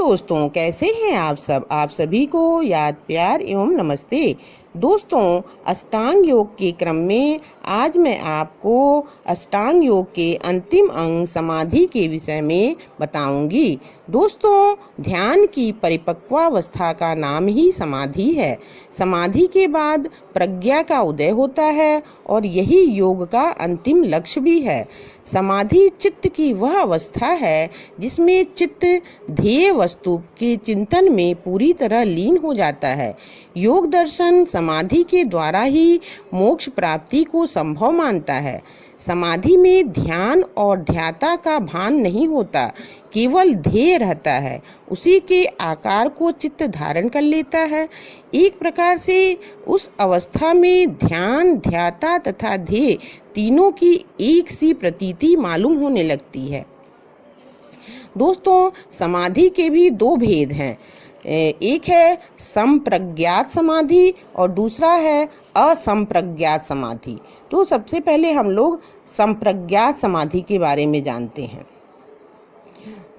दोस्तों, कैसे हैं आप सब। आप सभी को याद प्यार एवं नमस्ते। दोस्तों, अष्टांग योग के क्रम में आज मैं आपको अष्टांग योग के अंतिम अंग समाधि के विषय में बताऊंगी। दोस्तों, ध्यान की परिपक्वावस्था का नाम ही समाधि है। समाधि के बाद प्रज्ञा का उदय होता है और यही योग का अंतिम लक्ष्य भी है। समाधि चित्त की वह अवस्था है जिसमें चित्त ध्येय वस्तु के चिंतन में पूरी तरह लीन हो जाता है। योग दर्शन समाधि के द्वारा ही मोक्ष प्राप्ति को संभव मानता है। समाधि में ध्यान और ध्याता का भान नहीं होता, केवल ध्येय रहता है। उसी के आकार को चित्त धारण कर लेता है। एक प्रकार से उस अवस्था में ध्यान, ध्याता तथा ध्येय तीनों की एक सी प्रतीति मालूम होने लगती है। दोस्तों, समाधि के भी दो भेद हैं। एक है संप्रज्ञात समाधि और दूसरा है असंप्रज्ञात समाधि। तो सबसे पहले हम लोग संप्रज्ञात समाधि के बारे में जानते हैं।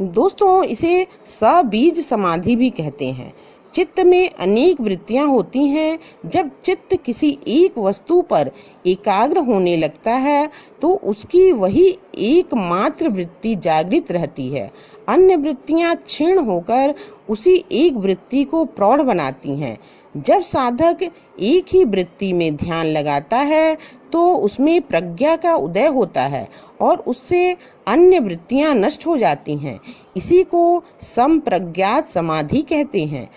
दोस्तों, इसे सबीज समाधि भी कहते हैं। चित्त में अनेक वृत्तियां होती हैं। जब चित्त किसी एक वस्तु पर एकाग्र होने लगता है तो उसकी वही एकमात्र वृत्ति जागृत रहती है। अन्य वृत्तियां क्षीण होकर उसी एक वृत्ति को प्रौढ़ बनाती हैं। जब साधक एक ही वृत्ति में ध्यान लगाता है तो उसमें प्रज्ञा का उदय होता है और उससे अन्य वृत्तियां नष्ट हो जाती हैं। इसी को संप्रज्ञात समाधि कहते हैं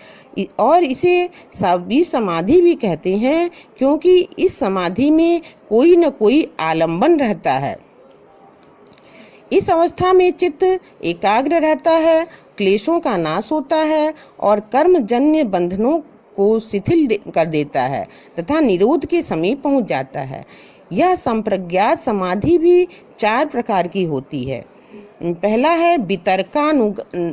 और इसे सबीज समाधि भी कहते हैं, क्योंकि इस समाधि में कोई न कोई आलंबन रहता है। इस अवस्था में चित्त एकाग्र रहता है, क्लेशों का नाश होता है और कर्मजन्य बंधनों को शिथिल कर देता है तथा निरोध के समीप पहुंच जाता है। यह संप्रज्ञात समाधि भी चार प्रकार की होती है। पहला है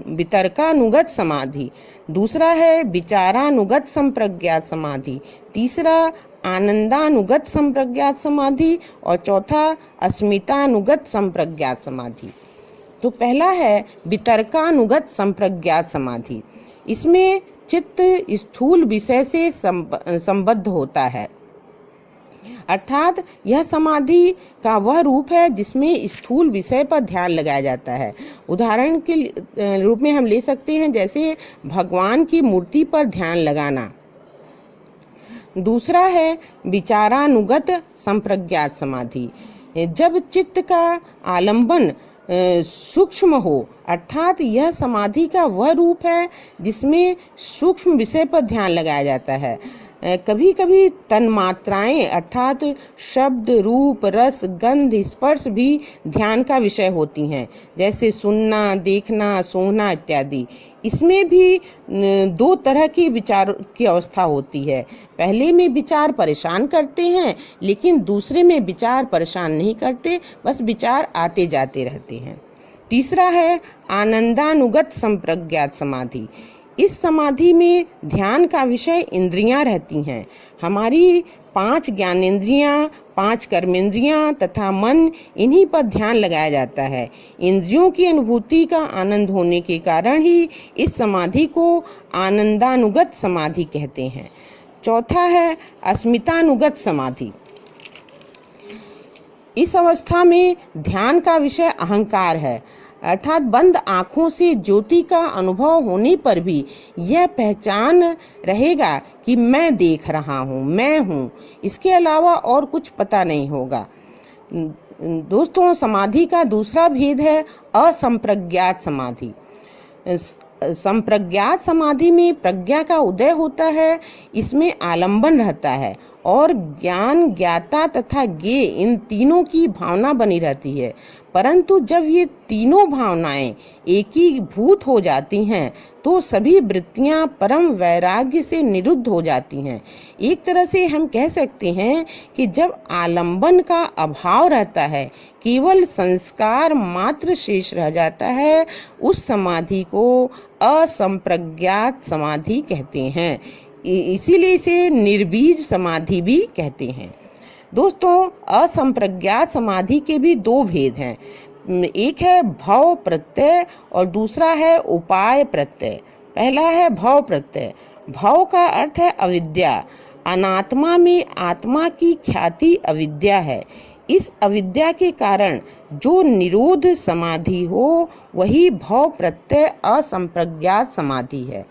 वितर्कानुगत समाधि, दूसरा है विचारानुगत संप्रज्ञात समाधि, तीसरा आनंदानुगत संप्रज्ञात समाधि और चौथा अस्मितानुगत संप्रज्ञात समाधि। तो पहला है वितर्कानुगत संप्रज्ञात समाधि। इसमें चित्त स्थूल विषय से संबद्ध होता है, अर्थात यह समाधि का वह रूप है जिसमें स्थूल विषय पर ध्यान लगाया जाता है। उदाहरण के रूप में हम ले सकते हैं जैसे भगवान की मूर्ति पर ध्यान लगाना। दूसरा है विचारानुगत संप्रज्ञात समाधि। जब चित्त का आलंबन सूक्ष्म हो, अर्थात यह समाधि का वह रूप है जिसमें सूक्ष्म विषय पर ध्यान लगाया जाता है। कभी कभी तन्मात्राएं अर्थात शब्द, रूप, रस, गंध, स्पर्श भी ध्यान का विषय होती हैं, जैसे सुनना, देखना, सूंघना इत्यादि। इसमें भी दो तरह के विचार की अवस्था होती है। पहले में विचार परेशान करते हैं, लेकिन दूसरे में विचार परेशान नहीं करते, बस विचार आते जाते रहते हैं। तीसरा है आनंदानुगत संप्रज्ञात समाधि। इस समाधि में ध्यान का विषय इंद्रियां रहती हैं। हमारी 5 ज्ञानेंद्रियां, 5 कर्मेंद्रियां तथा मन, इन्हीं पर ध्यान लगाया जाता है। इंद्रियों की अनुभूति का आनंद होने के कारण ही इस समाधि को आनंदानुगत समाधि कहते हैं। चौथा है अस्मितानुगत समाधि। इस अवस्था में ध्यान का विषय अहंकार है, अर्थात बंद आँखों से ज्योति का अनुभव होने पर भी यह पहचान रहेगा कि मैं देख रहा हूँ, मैं हूँ, इसके अलावा और कुछ पता नहीं होगा। दोस्तों, समाधि का दूसरा भेद है असंप्रज्ञात समाधि। संप्रज्ञात समाधि में प्रज्ञा का उदय होता है। इसमें आलंबन रहता है और ज्ञान, ज्ञाता तथा ज्ञेय इन तीनों की भावना बनी रहती है। परंतु जब ये तीनों भावनाएं एकीभूत हो जाती हैं तो सभी वृत्तियां परम वैराग्य से निरुद्ध हो जाती हैं। एक तरह से हम कह सकते हैं कि जब आलंबन का अभाव रहता है, केवल संस्कार मात्र शेष रह जाता है, उस समाधि को असंप्रज्ञात समाधि कहते हैं। इसीलिए इसे निर्बीज समाधि भी कहते हैं। दोस्तों, असंप्रज्ञात समाधि के भी दो भेद हैं। एक है भव प्रत्यय और दूसरा है उपाय प्रत्यय। पहला है भव प्रत्यय। भव का अर्थ है अविद्या। अनात्मा में आत्मा की ख्याति अविद्या है। इस अविद्या के कारण जो निरोध समाधि हो वही भव प्रत्यय असंप्रज्ञात समाधि है।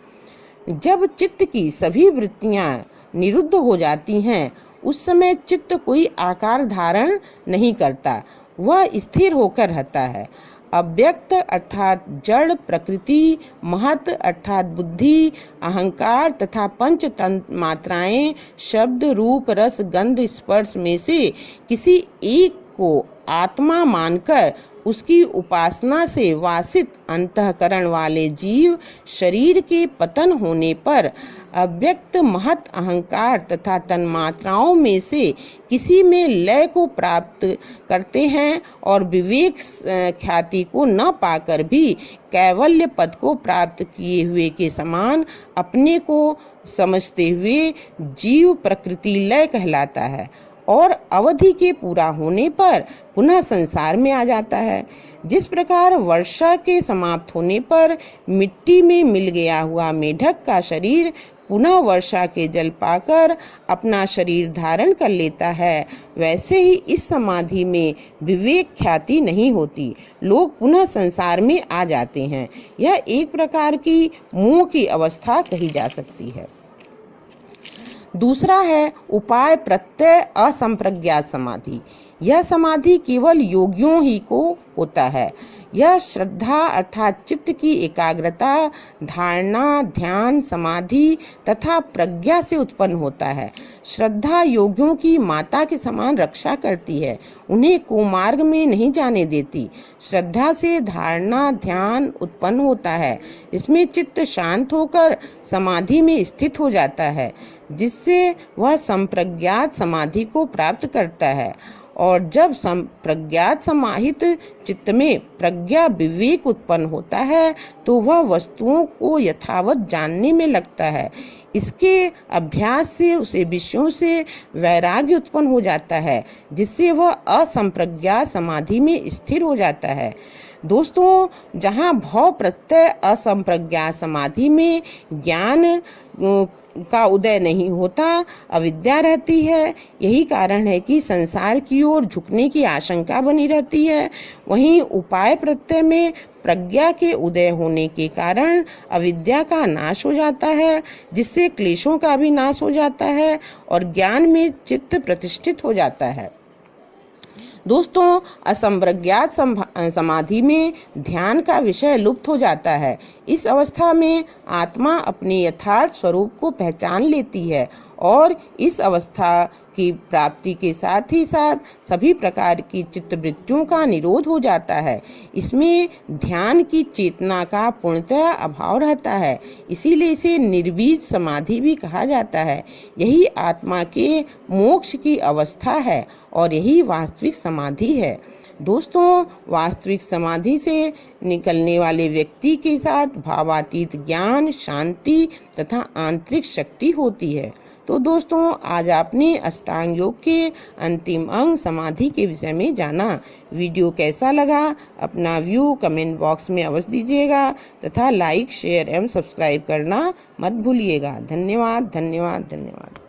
जब चित्त की सभी वृत्तियां निरुद्ध हो जाती हैं उस समय चित्त कोई आकार धारण नहीं करता, वह स्थिर होकर रहता है। अव्यक्त अर्थात जड़ प्रकृति, महत अर्थात बुद्धि, अहंकार तथा पंच तन्त्र मात्राएं, शब्द रूप रस गंध स्पर्श में से किसी एक को आत्मा मानकर उसकी उपासना से वासित अंतःकरण वाले जीव शरीर के पतन होने पर अव्यक्त महत अहंकार तथा तन्मात्राओं में से किसी में लय को प्राप्त करते हैं और विवेक ख्याति को न पाकर भी कैवल्य पद को प्राप्त किए हुए के समान अपने को समझते हुए जीव प्रकृति लय कहलाता है और अवधि के पूरा होने पर पुनः संसार में आ जाता है। जिस प्रकार वर्षा के समाप्त होने पर मिट्टी में मिल गया हुआ मेढक का शरीर पुनः वर्षा के जल पाकर अपना शरीर धारण कर लेता है, वैसे ही इस समाधि में विवेक ख्याति नहीं होती, लोग पुनः संसार में आ जाते हैं। यह एक प्रकार की मोह की अवस्था कही जा सकती है। दूसरा है उपाय प्रत्यय असंप्रज्ञात समाधि। यह समाधि केवल योगियों ही को होता है। यह श्रद्धा अर्थात चित्त की एकाग्रता, धारणा, ध्यान, समाधि तथा प्रज्ञा से उत्पन्न होता है। श्रद्धा योगियों की माता के समान रक्षा करती है, उन्हें कुमार्ग में नहीं जाने देती। श्रद्धा से धारणा, ध्यान उत्पन्न होता है। इसमें चित्त शांत होकर समाधि में स्थित हो जाता है, जिससे वह संप्रज्ञात समाधि को प्राप्त करता है। और जब संप्रज्ञात समाहित चित्त में प्रज्ञा विवेक उत्पन्न होता है तो वह वस्तुओं को यथावत जानने में लगता है। इसके अभ्यास से उसे विषयों से वैराग्य उत्पन्न हो जाता है, जिससे वह असंप्रज्ञात समाधि में स्थिर हो जाता है। दोस्तों, जहाँ भव प्रत्यय असंप्रज्ञात समाधि में ज्ञान का उदय नहीं होता, अविद्या रहती है। यही कारण है कि संसार की ओर झुकने की आशंका बनी रहती है। वहीं उपाय प्रत्यय में प्रज्ञा के उदय होने के कारण अविद्या का नाश हो जाता है, जिससे क्लेशों का भी नाश हो जाता है और ज्ञान में चित्त प्रतिष्ठित हो जाता है। दोस्तों, असंप्रज्ञात समाधि में ध्यान का विषय लुप्त हो जाता है। इस अवस्था में आत्मा अपने यथार्थ स्वरूप को पहचान लेती है और इस अवस्था की प्राप्ति के साथ ही साथ सभी प्रकार की चित्तवृत्तियों का निरोध हो जाता है। इसमें ध्यान की चेतना का पूर्णतः अभाव रहता है, इसीलिए इसे निर्बीज समाधि भी कहा जाता है। यही आत्मा के मोक्ष की अवस्था है और यही वास्तविक समाधि है। दोस्तों, वास्तविक समाधि से निकलने वाले व्यक्ति के साथ भावातीत ज्ञान, शांति तथा आंतरिक शक्ति होती है। तो दोस्तों, आज आपने अष्टांग योग के अंतिम अंग समाधि के विषय में जाना। वीडियो कैसा लगा अपना व्यू कमेंट बॉक्स में अवश्य दीजिएगा तथा लाइक, शेयर एवं सब्सक्राइब करना मत भूलिएगा। धन्यवाद, धन्यवाद, धन्यवाद।